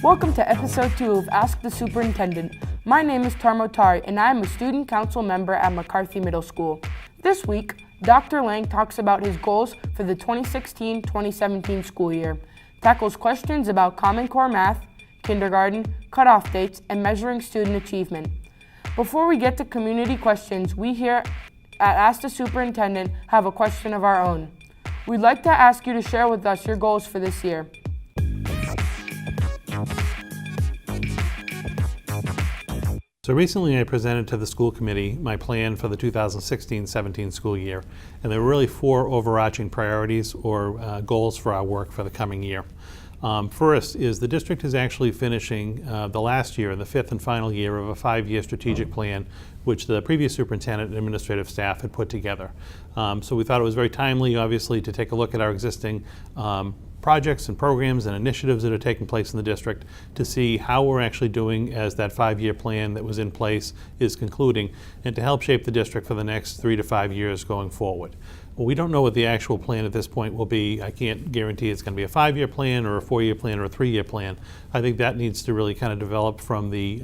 Welcome to episode 2 of Ask the Superintendent. My name is Tarmo Tari, and I am a student council member at McCarthy Middle School. This week, Dr. Lang talks about his goals for the 2016-2017 school year, tackles questions about Common Core math, kindergarten, cutoff dates, and measuring student achievement. Before we get to community questions, we here at Ask the Superintendent have a question of our own. We'd like to ask you to share with us your goals for this year. So recently I presented to the school committee my plan for the 2016-17 school year, and there were really 4 overarching priorities or goals for our work for the coming year. First is the district is actually finishing the last year, the 5th and final year of a 5-year strategic plan which the previous superintendent and administrative staff had put together. So we thought it was very timely, obviously, to take a look at our existing projects and programs and initiatives that are taking place in the district to see how we're actually doing as that 5-year plan that was in place is concluding, and to help shape the district for the next 3 to 5 years going forward. Well, we don't know what the actual plan at this point will be. I can't guarantee it's going to be a 5-year plan or a 4-year plan or a 3-year plan. I think that needs to really kind of develop from the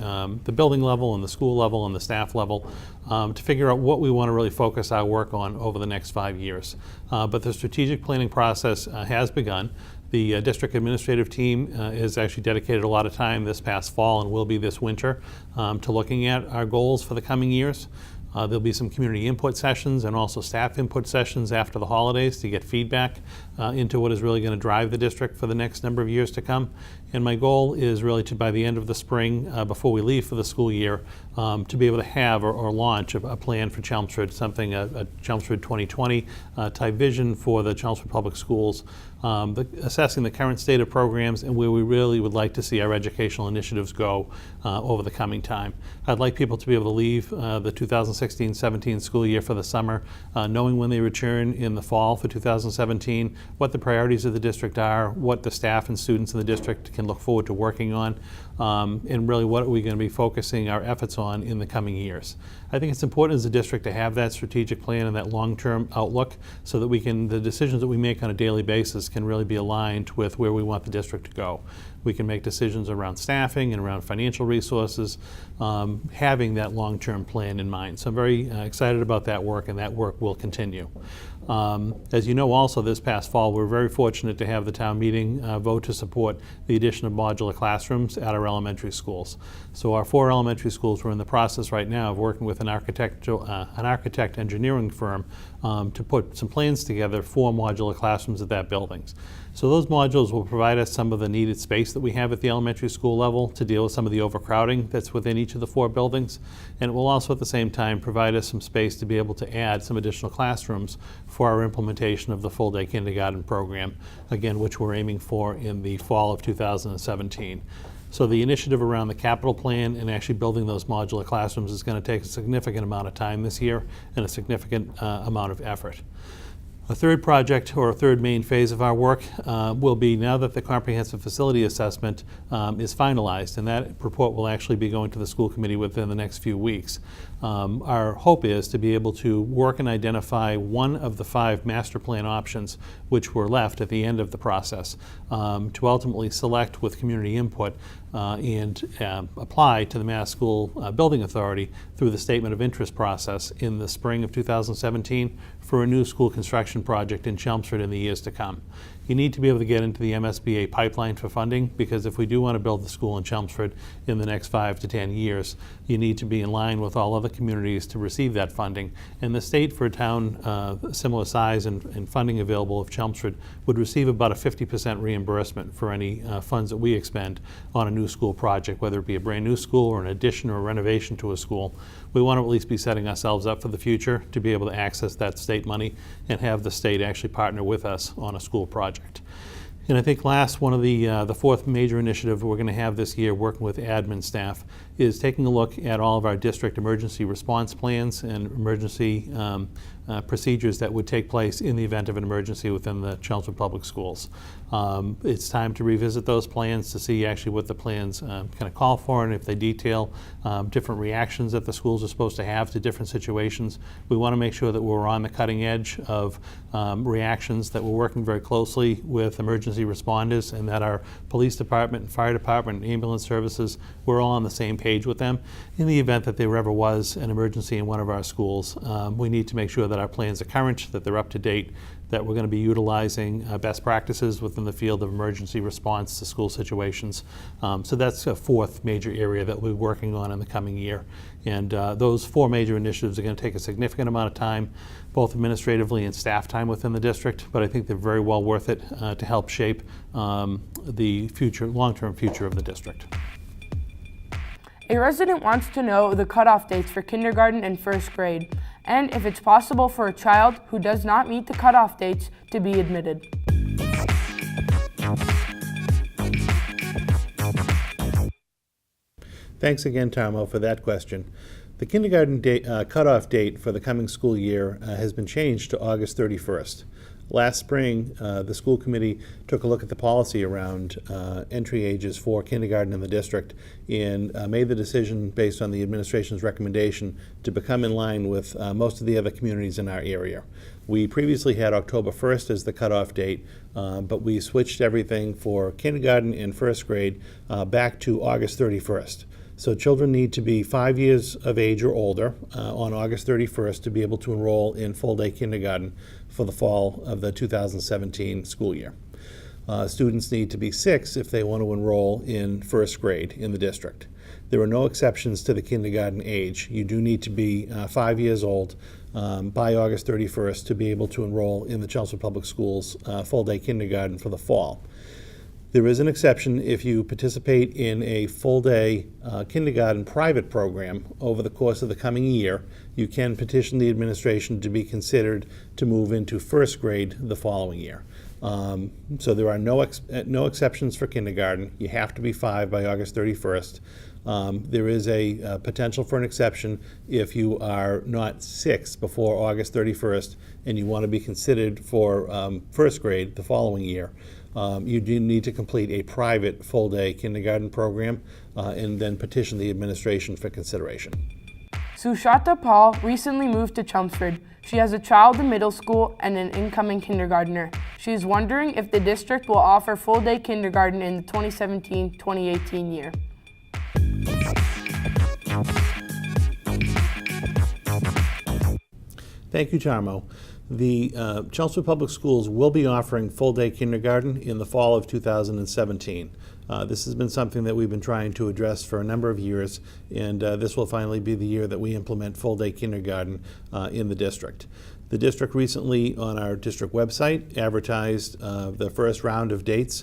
building level and the school level and the staff level to figure out what we want to really focus our work on over the next 5 years. But the strategic planning process has begun. The district administrative team has actually dedicated a lot of time this past fall and will be this winter to looking at our goals for the coming years. There'll be some community input sessions and also staff input sessions after the holidays to get feedback into what is really going to drive the district for the next number of years to come. And my goal is really to, by the end of the spring, before we leave for the school year, to be able to have or launch a plan for Chelmsford, something, a Chelmsford 2020 type vision for the Chelmsford Public Schools, assessing the current state of programs and where we really would like to see our educational initiatives go over the coming time. I'd like people to be able to leave the 2016-17 school year for the summer, knowing when they return in the fall for 2017, what the priorities of the district are, what the staff and students in the district can look forward to working on, and really what are we going to be focusing our efforts on in the coming years. I think it's important as a district to have that strategic plan and that long-term outlook so that the decisions that we make on a daily basis can really be aligned with where we want the district to go. We can make decisions around staffing and around financial resources, having that long-term plan in mind. So I'm very excited about that work, and that work will continue. As you know, also this past fall, we're very fortunate to have the town meeting vote to support the addition of modular classrooms at our elementary schools. So our 4 elementary schools, we're in the process right now of working with an architect engineering firm to put some plans together for modular classrooms at that buildings. So those modules will provide us some of the needed space that we have at the elementary school level to deal with some of the overcrowding that's within each of the 4 buildings. And it will also at the same time provide us some space to be able to add some additional classrooms for our implementation of the full-day kindergarten program, again, which we're aiming for in the fall of 2017. So the initiative around the capital plan and actually building those modular classrooms is going to take a significant amount of time this year and a significant amount of effort. A third project, or a third main phase of our work, will be now that the comprehensive facility assessment is finalized, and that report will actually be going to the school committee within the next few weeks. Our hope is to be able to work and identify one of the 5 master plan options which were left at the end of the process to ultimately select with community input and apply to the Mass School Building Authority through the statement of interest process in the spring of 2017 for a new school construction project in Chelmsford in the years to come. You need to be able to get into the MSBA pipeline for funding, because if we do want to build the school in Chelmsford in the next 5 to 10 years, you need to be in line with all other communities to receive that funding. And the state, for a town similar size and funding available of Chelmsford, would receive about a 50% reimbursement for any funds that we expend on a new school project, whether it be a brand new school or an addition or a renovation to a school. We want to at least be setting ourselves up for the future to be able to access that state money and have the state actually partner with us on a school project. And I think last, one of the 4th major initiative we're going to have this year working with admin staff is taking a look at all of our district emergency response plans and emergency procedures that would take place in the event of an emergency within the Chelmsford Public Schools. It's time to revisit those plans to see actually what the plans kind of call for, and if they detail different reactions that the schools are supposed to have to different situations. We want to make sure that we're on the cutting edge of reactions, that we're working very closely with emergency emergency responders, and that our police department and fire department and ambulance services, we're all on the same page with them. In the event that there ever was an emergency in one of our schools, we need to make sure that our plans are current, that they're up to date, that we're going to be utilizing best practices within the field of emergency response to school situations. So that's a fourth major area that we're working on in the coming year. And those four major initiatives are going to take a significant amount of time, both administratively and staff time within the district, but I think they're very well worth it to help shape the long-term future of the district. A resident wants to know the cutoff dates for kindergarten and first grade, and if it's possible for a child who does not meet the cutoff dates to be admitted. Thanks again, Tarmo, for that question. The kindergarten cutoff date for the coming school year has been changed to August 31st. Last spring, the school committee took a look at the policy around entry ages for kindergarten in the district and made the decision based on the administration's recommendation to become in line with most of the other communities in our area. We previously had October 1st as the cutoff date, but we switched everything for kindergarten and first grade back to August 31st. So children need to be 5 years of age or older on August 31st to be able to enroll in full-day kindergarten for the fall of the 2017 school year. Students need to be 6 if they want to enroll in first grade in the district. There are no exceptions to the kindergarten age. You do need to be 5 years old by August 31st to be able to enroll in the Chelmsford Public Schools full-day kindergarten for the fall. There is an exception if you participate in a full-day kindergarten private program over the course of the coming year. You can petition the administration to be considered to move into first grade the following year. So there are no exceptions for kindergarten. You have to be 5 by August 31st. There is a potential for an exception if you are not 6 before August 31st and you want to be considered for first grade the following year. You do need to complete a private full-day kindergarten program and then petition the administration for consideration. Sushata Paul recently moved to Chelmsford. She has a child in middle school and an incoming kindergartner. She is wondering if the district will offer full-day kindergarten in the 2017-2018 year. Thank you, Tarmo. The Chelmsford Public Schools will be offering full-day kindergarten in the fall of 2017. This has been something that we've been trying to address for a number of years, and this will finally be the year that we implement full-day kindergarten in the district. The district recently, on our district website, advertised the first round of dates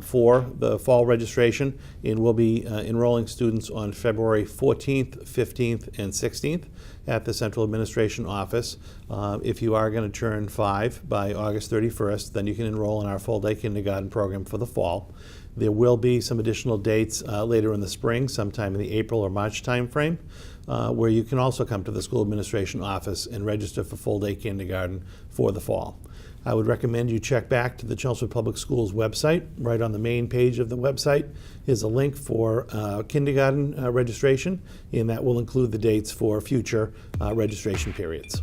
for the fall registration, and we'll be enrolling students on February 14th, 15th, and 16th at the Central Administration Office. If you are going to turn 5 by August 31st, then you can enroll in our full-day kindergarten program for the fall. There will be some additional dates later in the spring, sometime in the April or March timeframe, where you can also come to the school administration office and register for full-day kindergarten for the fall. I would recommend you check back to the Chelmsford Public Schools website. Right on the main page of the website is a link for kindergarten registration, and that will include the dates for future registration periods.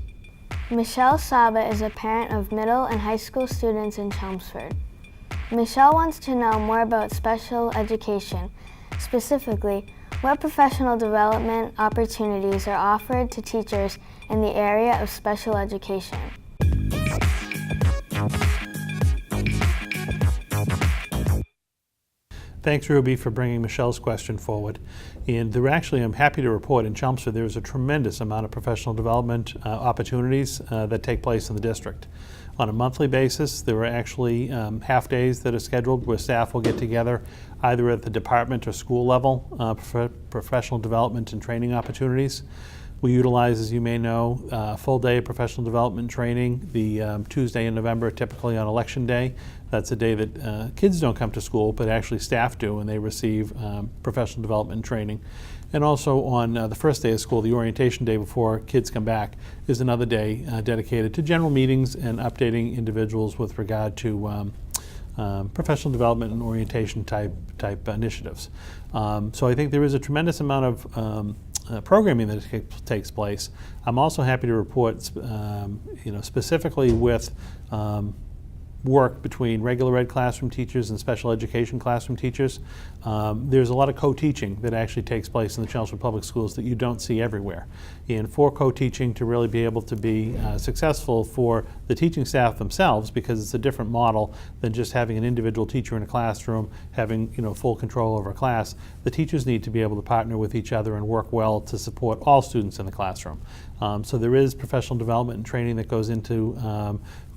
Michelle Saba is a parent of middle and high school students in Chelmsford. Michelle wants to know more about special education. Specifically, what professional development opportunities are offered to teachers in the area of special education? Thanks, Ruby, for bringing Michelle's question forward. And I'm happy to report in Chelmsford there is a tremendous amount of professional development opportunities that take place in the district. On a monthly basis, there are actually half days that are scheduled where staff will get together either at the department or school level for professional development and training opportunities. We utilize, as you may know, a full day of professional development training the Tuesday in November, typically on Election Day. That's a day that kids don't come to school, but actually staff do, and they receive professional development training. And also on the first day of school, the orientation day before kids come back, is another day dedicated to general meetings and updating individuals with regard to professional development and orientation type initiatives. So I think there is a tremendous amount of programming that takes place. I'm also happy to report, specifically with work between regular ed classroom teachers and special education classroom teachers. There's a lot of co-teaching that actually takes place in the Chelmsford Public Schools that you don't see everywhere. And for co-teaching to really be able to be successful for the teaching staff themselves, because it's a different model than just having an individual teacher in a classroom, having full control over a class, the teachers need to be able to partner with each other and work well to support all students in the classroom. So there is professional development and training that goes into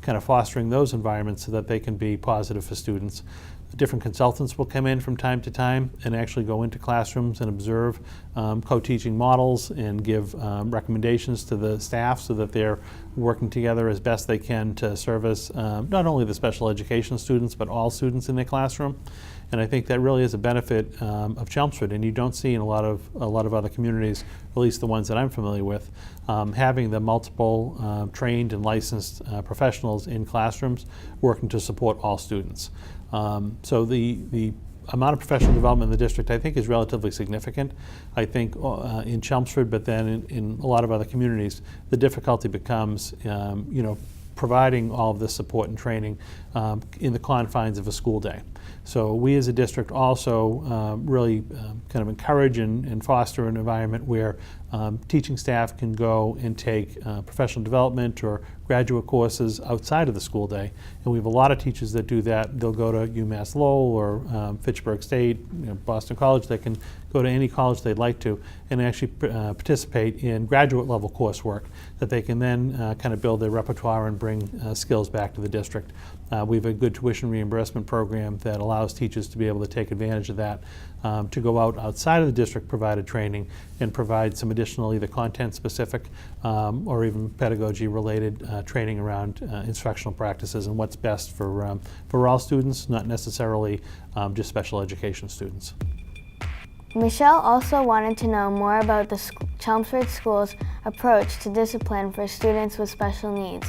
kind of fostering those environments so that they can be positive for students. Different consultants will come in from time to time and actually go into classrooms and observe co-teaching models and give recommendations to the staff so that they're working together as best they can to service not only the special education students but all students in their classroom. And I think that really is a benefit of Chelmsford, and you don't see in a lot of other communities, at least the ones that I'm familiar with, having the multiple trained and licensed professionals in classrooms working to support all students. So the amount of professional development in the district, I think, is relatively significant. I think in Chelmsford, but then in a lot of other communities, the difficulty becomes, providing all of this support and training in the confines of a school day. So we as a district also really kind of encourage and foster an environment where teaching staff can go and take professional development or graduate courses outside of the school day. And we have a lot of teachers that do that. They'll go to UMass Lowell or Fitchburg State, Boston College. They can go to any college they'd like to and actually participate in graduate level coursework that they can then kind of build their repertoire and bring skills back to the district. We have a good tuition reimbursement program that allows teachers to be able to take advantage of that, to go outside of the district provided training and provide some additional either content specific or even pedagogy related training around instructional practices and what's best for all students, not necessarily just special education students. Michelle also wanted to know more about the Chelmsford Schools' approach to discipline for students with special needs.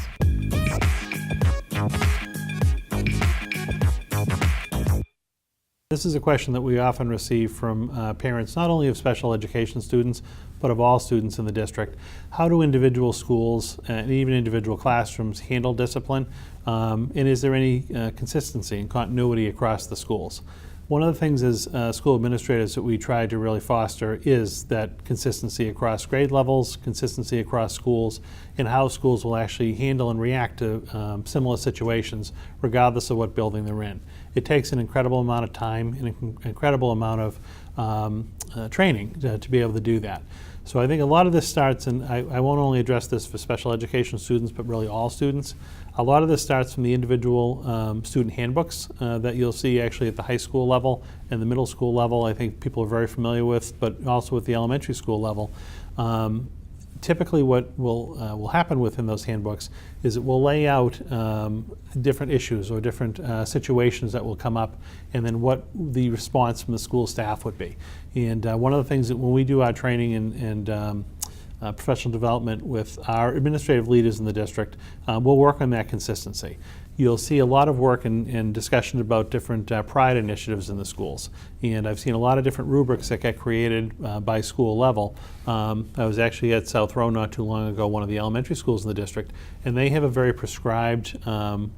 This is a question that we often receive from parents, not only of special education students, but of all students in the district. How do individual schools and even individual classrooms handle discipline? And is there any consistency and continuity across the schools? One of the things as school administrators that we try to really foster is that consistency across grade levels, consistency across schools, and how schools will actually handle and react to similar situations regardless of what building they're in. It takes an incredible amount of time and an incredible amount of training to be able to do that. So I think a lot of this starts, and I won't only address this for special education students, but really all students. A lot of this starts from the individual student handbooks that you'll see actually at the high school level and the middle school level. I think people are very familiar with, but also at the elementary school level. Typically what will happen within those handbooks is it will lay out different issues or different situations that will come up and then what the response from the school staff would be. And one of the things that when we do our training and professional development with our administrative leaders in the district, we'll work on that consistency. You'll see a lot of work and discussion about different pride initiatives in the schools. And I've seen a lot of different rubrics that get created by school level. I was actually at South Row not too long ago, one of the elementary schools in the district, and they have a very prescribed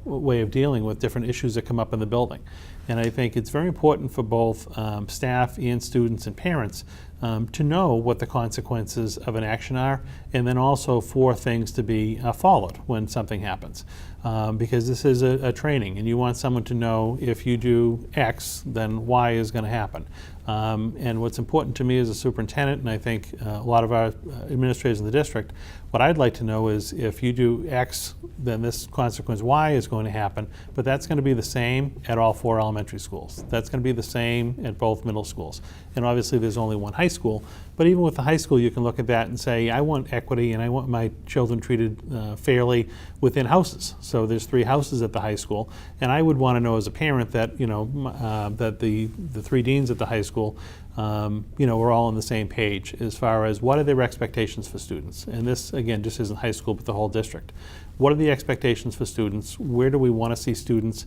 way of dealing with different issues that come up in the building. And I think it's very important for both staff and students and parents to know what the consequences of an action are, and then also for things to be followed when something happens. Because this is a training, and you want someone to know if you do X, then Y is going to happen. And what's important to me as a superintendent, and I think a lot of our administrators in the district, what I'd like to know is if you do X, then this consequence Y is going to happen, but that's going to be the same at all 4 elementary schools. That's going to be the same at both middle schools. And obviously there's only one high school, but even with the high school you can look at that and say, I want equity and I want my children treated fairly within houses. So there's 3 houses at the high school, and I would want to know as a parent that, that the 3 deans at the high school we're all on the same page as far as what are their expectations for students. And this, again, just isn't high school, but the whole district. What are the expectations for students? Where do we want to see students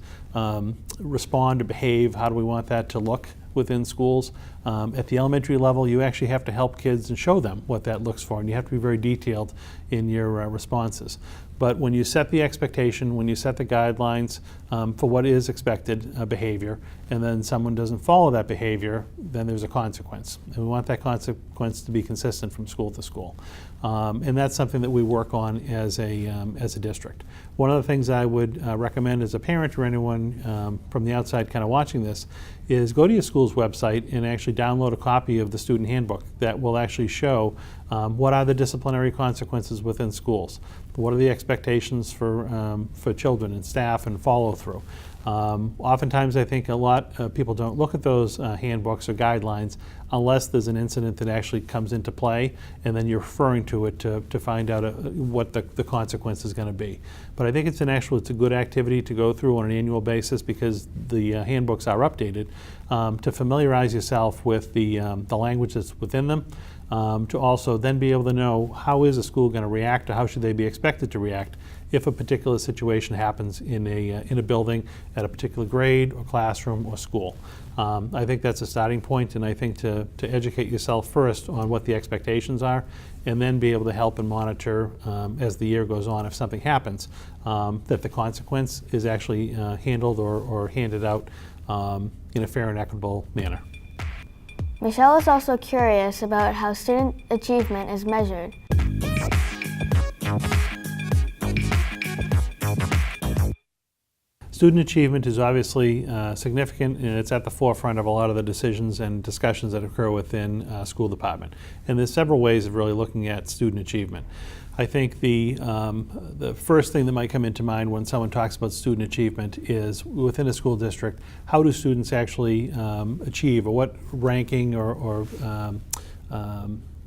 respond or behave? How do we want that to look within schools? At the elementary level, you actually have to help kids and show them what that looks for, and you have to be very detailed in your responses. But when you set the expectation, when you set the guidelines for what is expected behavior, and then someone doesn't follow that behavior, then there's a consequence. And we want that consequence to be consistent from school to school. And that's something that we work on as a district. One of the things I would recommend as a parent or anyone from the outside kind of watching this is go to your school's website and actually download a copy of the student handbook that will actually show what are the disciplinary consequences within schools. What are the expectations for children and staff and follow through? Oftentimes I think a lot of people don't look at those handbooks or guidelines unless there's an incident that actually comes into play, and then you're referring to it to find out what the consequence is going to be. But I think it's a good activity to go through on an annual basis, because the handbooks are updated to familiarize yourself with the language that's within them, to also then be able to know how is a school going to react, or how should they be expected to react if a particular situation happens in a building at a particular grade or classroom or school. I think that's a starting point, and I think to educate yourself first on what the expectations are, and then be able to help and monitor as the year goes on if something happens, that the consequence is actually handled or handed out in a fair and equitable manner. Michelle is also curious about how student achievement is measured. Student achievement is obviously significant, and it's at the forefront of a lot of the decisions and discussions that occur within a school department. And there's several ways of really looking at student achievement. I think the first thing that might come into mind when someone talks about student achievement is, within a school district, how do students actually achieve, or what ranking or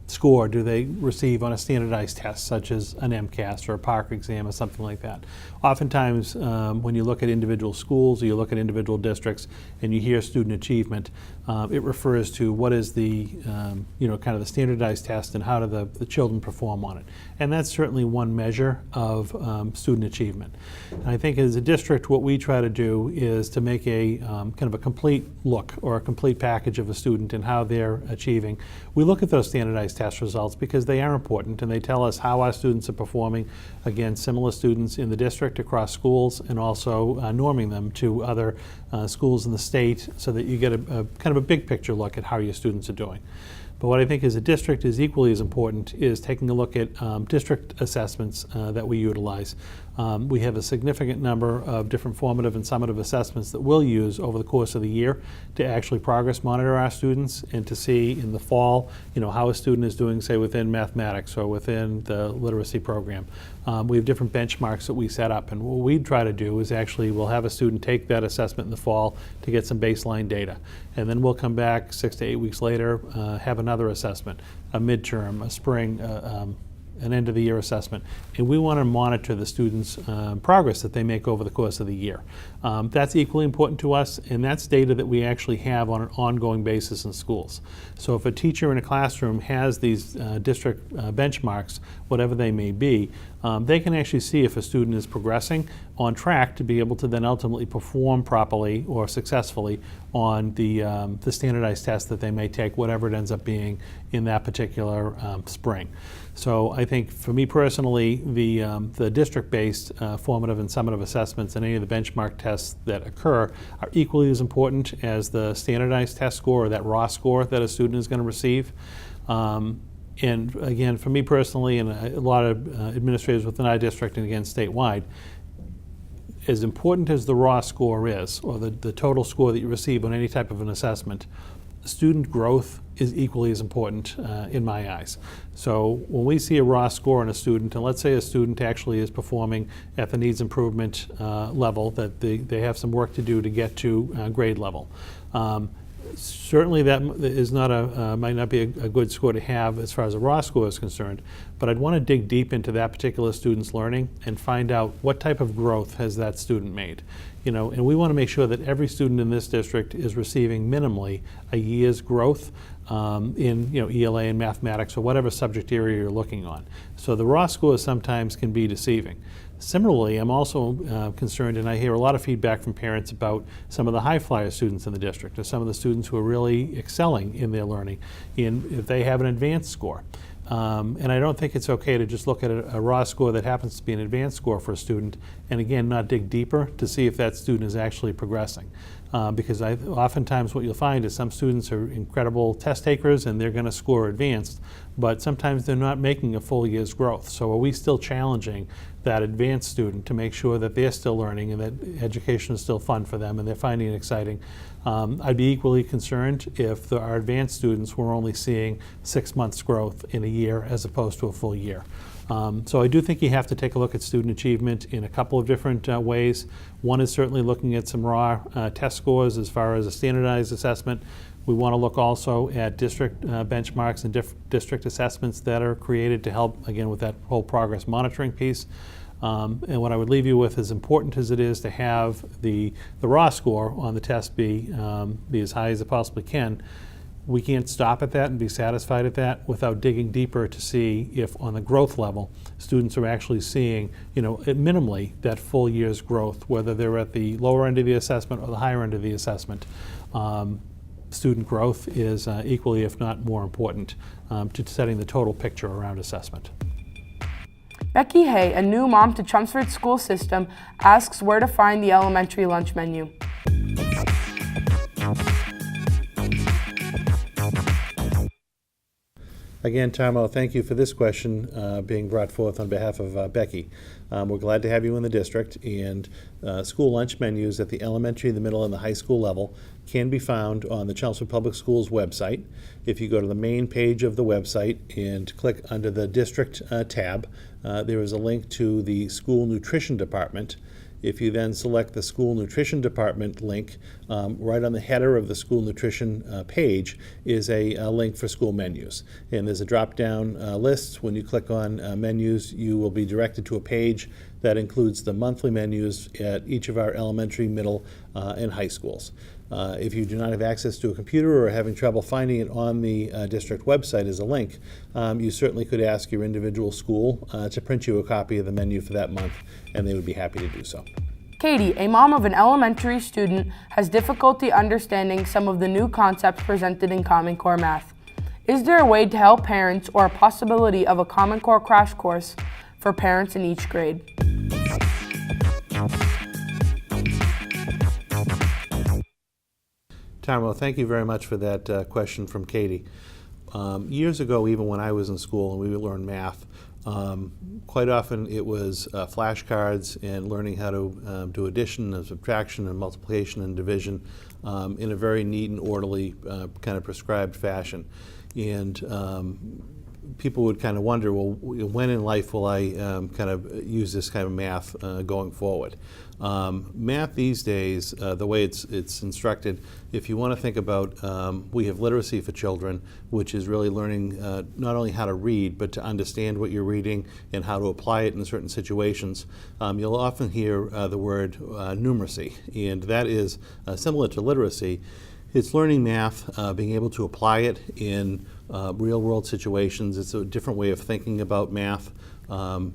score do they receive on a standardized test, such as an MCAS or a Parker exam or something like that. Oftentimes, when you look at individual schools or you look at individual districts and you hear student achievement, it refers to what is the kind of the standardized test and how do the children perform on it. And that's certainly one measure of student achievement. And I think as a district, what we try to do is to make a kind of a complete look or a complete package of a student and how they're achieving. We look at those standardized test results because they are important, and they tell us how our students are performing against similar students in the district across schools, and also norming them to other schools in the state, so that you get a kind of a big picture look at how your students are doing. But what I think as a district is equally as important is taking a look at district assessments that we utilize. We have a significant number of different formative and summative assessments that we'll use over the course of the year to actually progress monitor our students, and to see in the fall, how a student is doing, say, within mathematics or within the literacy program. We have different benchmarks that we set up, and what we try to do is actually we'll have a student take that assessment in the fall to get some baseline data, and then we'll come back 6 to 8 weeks later, have another assessment, a midterm, a spring, an end of the year assessment, and we want to monitor the students' progress that they make over the course of the year. That's equally important to us, and that's data that we actually have on an ongoing basis in schools. So if a teacher in a classroom has these district benchmarks, whatever they may be, they can actually see if a student is progressing on track to be able to then ultimately perform properly or successfully on the standardized test that they may take, whatever it ends up being in that particular spring. So I think for me personally, the district-based formative and summative assessments and any of the benchmark tests that occur are equally as important as the standardized test score, or that raw score that a student is going to receive. And again, for me personally, and a lot of administrators within our district, and again statewide, as important as the raw score is, or the total score that you receive on any type of an assessment, student growth is equally as important in my eyes. So when we see a raw score on a student, and let's say a student actually is performing at the needs improvement level, that they have some work to do to get to grade level. Certainly that is not might not be a good score to have as far as a raw score is concerned, but I'd want to dig deep into that particular student's learning and find out what type of growth has that student made. And we want to make sure that every student in this district is receiving minimally a year's growth in ELA and mathematics or whatever subject area you're looking on. So the raw scores sometimes can be deceiving. Similarly, I'm also concerned, and I hear a lot of feedback from parents about some of the high flyer students in the district, or some of the students who are really excelling in their learning, if they have an advanced score. And I don't think it's okay to just look at a raw score that happens to be an advanced score for a student, and again, not dig deeper to see if that student is actually progressing. Because oftentimes what you'll find is some students are incredible test takers and they're going to score advanced, but sometimes they're not making a full year's growth. So are we still challenging that advanced student to make sure that they're still learning and that education is still fun for them and they're finding it exciting? I'd be equally concerned if our advanced students were only seeing 6 months growth in a year as opposed to a full year. So I do think you have to take a look at student achievement in a couple of different ways. One is certainly looking at some raw test scores as far as a standardized assessment. We want to look also at district benchmarks and district assessments that are created to help, again, with that whole progress monitoring piece. And what I would leave you with, as important as it is to have the raw score on the test be as high as it possibly can, we can't stop at that and be satisfied at that without digging deeper to see if on the growth level students are actually seeing, minimally that full year's growth, whether they're at the lower end of the assessment or the higher end of the assessment. Student growth is equally, if not more important, to setting the total picture around assessment. Becky Hay, a new mom to Chelmsford School System, asks where to find the elementary lunch menu. Again, Tarmo, thank you for this question being brought forth on behalf of Becky. We're glad to have you in the district, and school lunch menus at the elementary, the middle, and the high school level can be found on the Chelmsford Public Schools website. If you go to the main page of the website and click under the district tab, there is a link to the school nutrition department. If you then select the school nutrition department link, right on the header of the school nutrition page is a link for school menus. And there's a drop-down list. When you click on menus, you will be directed to a page that includes the monthly menus at each of our elementary, middle, and high schools. If you do not have access to a computer or are having trouble finding it on the district website as a link, you certainly could ask your individual school to print you a copy of the menu for that month, and they would be happy to do so. Katie, a mom of an elementary student, has difficulty understanding some of the new concepts presented in Common Core math. Is there a way to help parents or a possibility of a Common Core crash course for parents in each grade? Tarmo, thank you very much for that question from Katie. Years ago, even when I was in school and we would learn math, quite often it was flashcards and learning how to do addition and subtraction and multiplication and division in a very neat and orderly kind of prescribed fashion. And people would kind of wonder, well, when in life will I kind of use this kind of math going forward? Math these days, the way it's instructed, if you want to think about, we have literacy for children, which is really learning not only how to read, but to understand what you're reading and how to apply it in certain situations. You'll often hear the word numeracy, and that is similar to literacy. It's learning math, being able to apply it in real-world situations. It's a different way of thinking about math.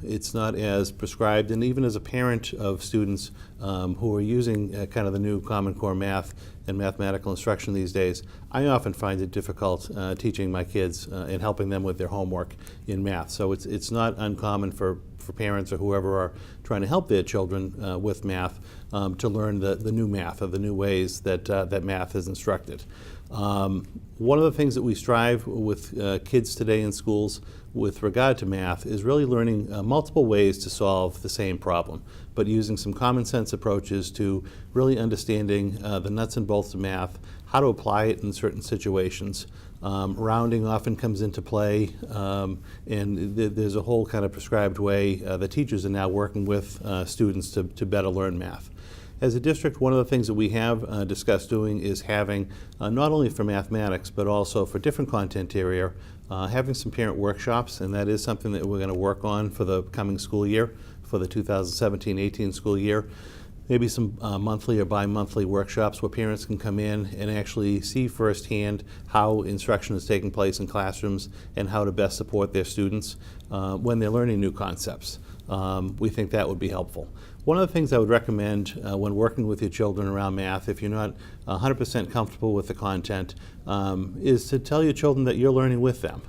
It's not as prescribed, and even as a parent of students who are using kind of the new Common Core math and mathematical instruction these days, I often find it difficult teaching my kids and helping them with their homework in math. So it's not uncommon for parents or whoever are trying to help their children with math to learn the new math or the new ways that math is instructed. One of the things that we strive with kids today in schools with regard to math is really learning multiple ways to solve the same problem, but using some common sense approaches to really understanding the nuts and bolts of math, how to apply it in certain situations. Rounding often comes into play, and there's a whole kind of prescribed way the teachers are now working with students to better learn math. As a district, one of the things that we have discussed doing is having, not only for mathematics, but also for different content area, having some parent workshops, and that is something that we're going to work on for the coming school year, for the 2017-18 school year. Maybe some monthly or bi-monthly workshops where parents can come in and actually see firsthand how instruction is taking place in classrooms and how to best support their students when they're learning new concepts. We think that would be helpful. One of the things I would recommend when working with your children around math, if you're not 100% comfortable with the content, is to tell your children that you're learning with them,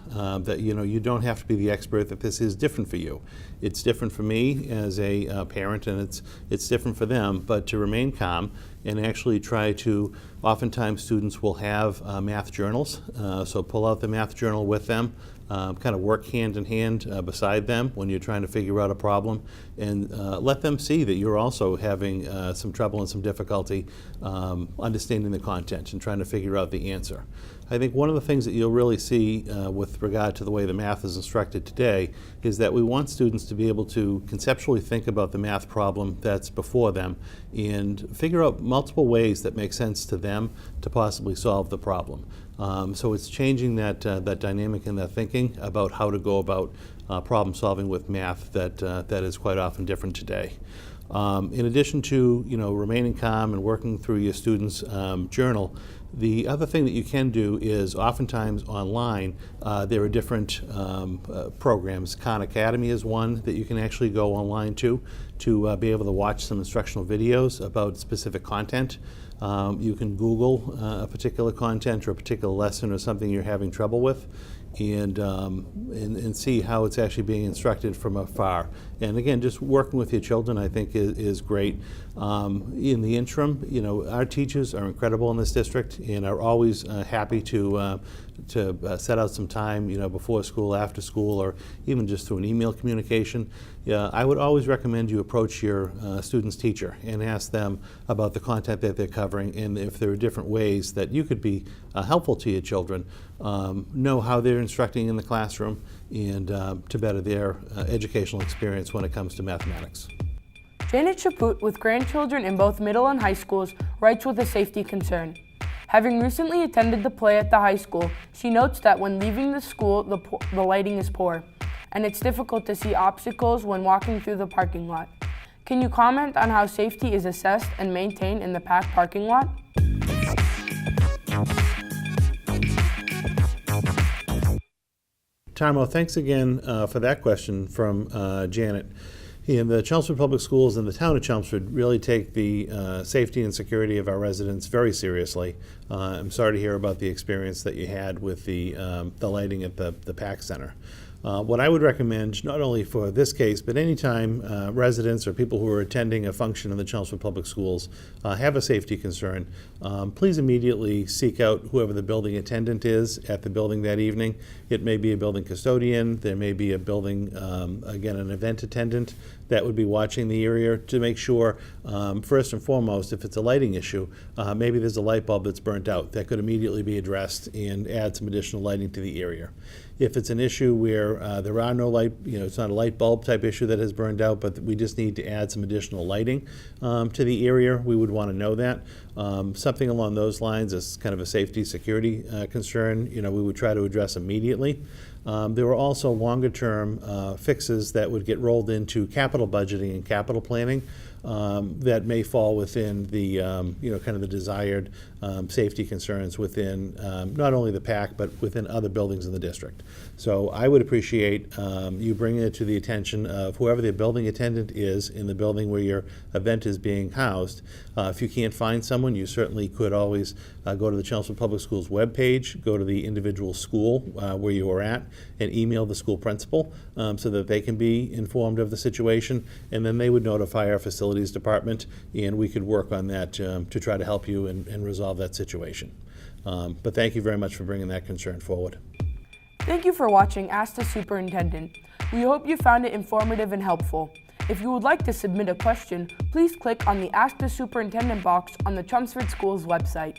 that you don't have to be the expert, that this is different for you. It's different for me as a parent, and it's different for them, but to remain calm and actually try to, oftentimes students will have math journals, so pull out the math journal with them, kind of work hand in hand beside them when you're trying to figure out a problem, and let them see that you're also having some trouble and some difficulty understanding the content and trying to figure out the answer. I think one of the things that you'll really see with regard to the way the math is instructed today is that we want students to be able to conceptually think about the math problem that's before them and figure out multiple ways that make sense to them to possibly solve the problem. So it's changing that dynamic and that thinking about how to go about problem solving with math that is quite often different today. In addition to remaining calm and working through your students' journal, the other thing that you can do is oftentimes online there are different programs. Khan Academy is one that you can actually go online to be able to watch some instructional videos about specific content. You can Google a particular content or a particular lesson or something you're having trouble with, and see how it's actually being instructed from afar. And again, just working with your children, I think, is great. In the interim, our teachers are incredible in this district and are always happy to set out some time, before school, after school, or even just through an email communication. I would always recommend you approach your student's teacher and ask them about the content that they're covering, and if there are different ways that you could be helpful to your children, know how they're instructing in the classroom, and to better their educational experience when it comes to mathematics. Janet Chaput, with grandchildren in both middle and high schools, writes with a safety concern. Having recently attended the play at the high school, she notes that when leaving the school, the lighting is poor, and it's difficult to see obstacles when walking through the parking lot. Can you comment on how safety is assessed and maintained in the packed parking lot? Tarmo, thanks again for that question from Janet. And the Chelmsford Public Schools and the town of Chelmsford really take the safety and security of our residents very seriously. I'm sorry to hear about the experience that you had with the lighting at the PAC Center. What I would recommend, not only for this case, but anytime residents or people who are attending a function in the Chelmsford Public Schools have a safety concern, please immediately seek out whoever the building attendant is at the building that evening. It may be a building custodian, there may be a building, again, an event attendant that would be watching the area to make sure, first and foremost, if it's a lighting issue, maybe there's a light bulb that's burnt out that could immediately be addressed and add some additional lighting to the area. If it's an issue where there are no light, it's not a light bulb type issue that has burned out, but we just need to add some additional lighting to the area, we would want to know that. Something along those lines is kind of a safety, security concern, we would try to address immediately. There were also longer-term fixes that would get rolled into capital budgeting and capital planning that may fall within the kind of the desired safety concerns within not only the PAC but within other buildings in the district. So I would appreciate you bringing it to the attention of whoever the building attendant is in the building where your event is being housed. If you can't find someone, you certainly could always go to the Chelmsford Public Schools webpage, go to the individual school where you are at, and email the school principal so that they can be informed of the situation, and then they would notify our facilities department, and we could work on that to try to help you and resolve that situation. But thank you very much for bringing that concern forward. Thank you for watching Ask the Superintendent. We hope you found it informative and helpful. If you would like to submit a question, please click on the Ask the Superintendent box on the Chelmsford Schools website.